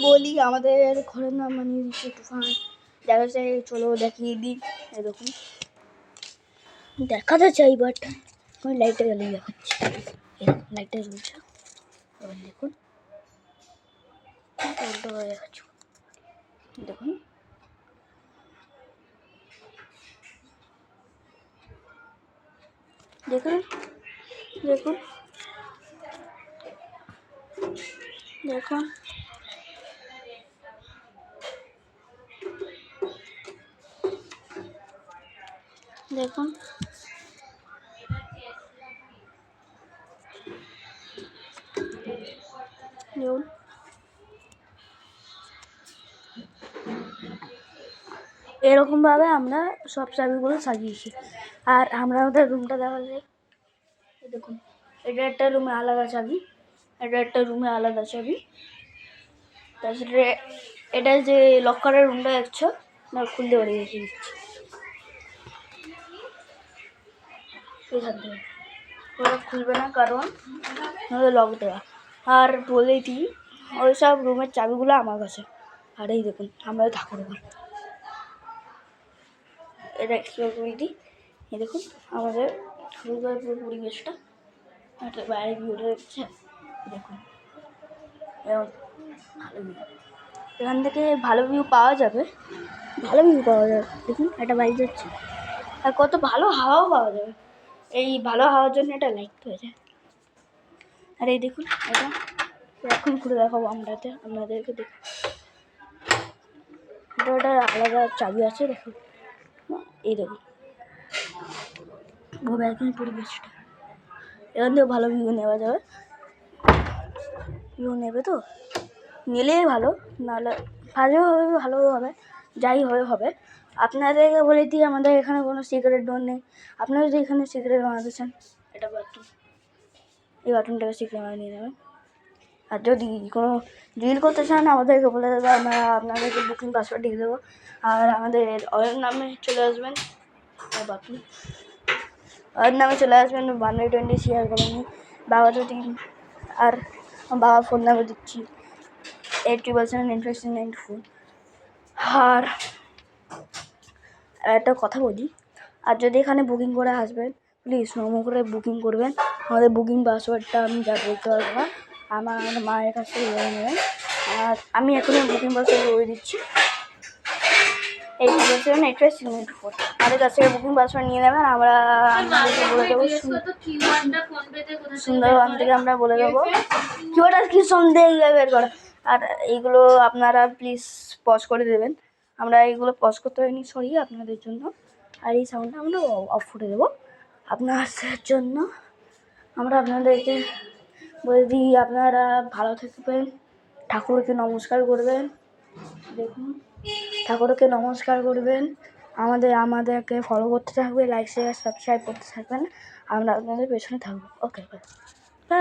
বলি আমাদের ঘরের নাম বানিয়ে দিচ্ছে তুফান। দেখা যায়, চলো দেখিয়ে দিই। এরকম দেখাতে চাই, বাট আমি লাইটটা জ্বালিয়ে দেখাচ্ছি। এরকম লাইটটা জ্বলছে, এবার দেখুন দেখাচ্ছি। দেখুন দেখুন দেখুন দেখুন দেখুন দেখুন এরকমভাবে আমরা সব চাবিগুলো সাজিয়েছি। আর আমরা আমাদের রুমটা দেখা যায়, দেখুন এটা একটা রুমে আলাদা চাবি, এটা একটা রুমে আলাদা চাবি। তারপরে এটা যে লকারের রুমটা দেখছো না, খুলতে পারি রেখে দিচ্ছি এখান থেকে। ওটা খুলবে না কারণ লক দেওয়া। আর বলে দিই, ওই সব রুমের চাবিগুলো আমার কাছে। আর এই দেখুন আমরা ঠাকুর ঘর, এটা এক্সপ্লোর করে দিই। এই দেখুন আমাদের ঠাকুর ঘরের পুরো পরিবেশটা, একটা বাইরে ভিউটা দেখছে। দেখুন এরকম ভালো ভিউ, এখান থেকে ভালো ভিউ পাওয়া যাবে, ভালো ভিউ পাওয়া যাবে। দেখুন একটা বাইক যাচ্ছে, আর কত ভালো হাওয়াও পাওয়া যাবে। এই ভালো হাওয়ার জন্য এটা লাইট হয়ে যায়। আর এই দেখুন এটা এখন ঘুরে দেখাবো আপনাদেরকে। দেখুন এটা আলাদা চাবি আছে, দেখুন এই দেখুন ব্যালকনি পরিবেশটা, এখান থেকে ভালো ভিউ নেওয়া যাবে। ভিউ নেবে তো, নিলেই ভালো, নাহলে ভালো হবে, ভালো হবে, যাই হবে। আপনাদেরকে বলে দিই, আমাদের এখানে কোনো সিগারেট ডোর নেই। আপনারা যদি এখানে সিগারেট বানাতে চান, এটা বাথরুম, এই বাথরুমটাকে সিগারেট বানিয়ে নেবেন। আর যদি কোনো ডিল করতে চান আমাদেরকে বলে দেবো, আমরা আপনাদেরকে বুকিং পাসওয়ার্ড দিয়ে দেবো। আর আমাদের ওর নামে চলে আসবেন, বাথরুম ওর নামে চলে আসবেন, 120 শেয়ার করেনি বাবা তো 3। আর বাবা ফোন নাম্বার দিচ্ছি 80% আর একটা কথা বলি, আর যদি এখানে বুকিং করে আসবেন, প্লিজ নমো করে বুকিং করবেন। আমাদের বুকিং পাসওয়ার্ডটা আমি যা বলতে পারবো না, আমার মায়ের কাছ থেকে বলে নেবেন। আর আমি এখনই বুকিং পাসওয়ার্ড বলে দিচ্ছি, 80%. আমাদের কাছ থেকে বুকিং পাসওয়ার্ড নিয়ে নেবেন। আমরা বলে দেবো সুন্দরবন থেকে, আমরা বলে দেবো কিউআরটা কি সন্দেহ বের করা। আর এইগুলো আপনারা প্লিজ পজ করে দেবেন, আমরা এইগুলো পজ করতে হয়নি, সরি আপনাদের জন্য। আর এই সাউন্ডটা আমরা অফ করে দেবো আপনাদের জন্য। আমরা আপনাদেরকে বলে দিই, আপনারা ভালো থাকবেন, ঠাকুরকে নমস্কার করবেন। দেখুন ঠাকুরকে নমস্কার করবেন, আমাদেরকে ফলো করতে থাকবে, লাইক শেয়ার সাবস্ক্রাইব করতে থাকবেন। আমরা আপনাদের পেছনে থাকবো। ওকে।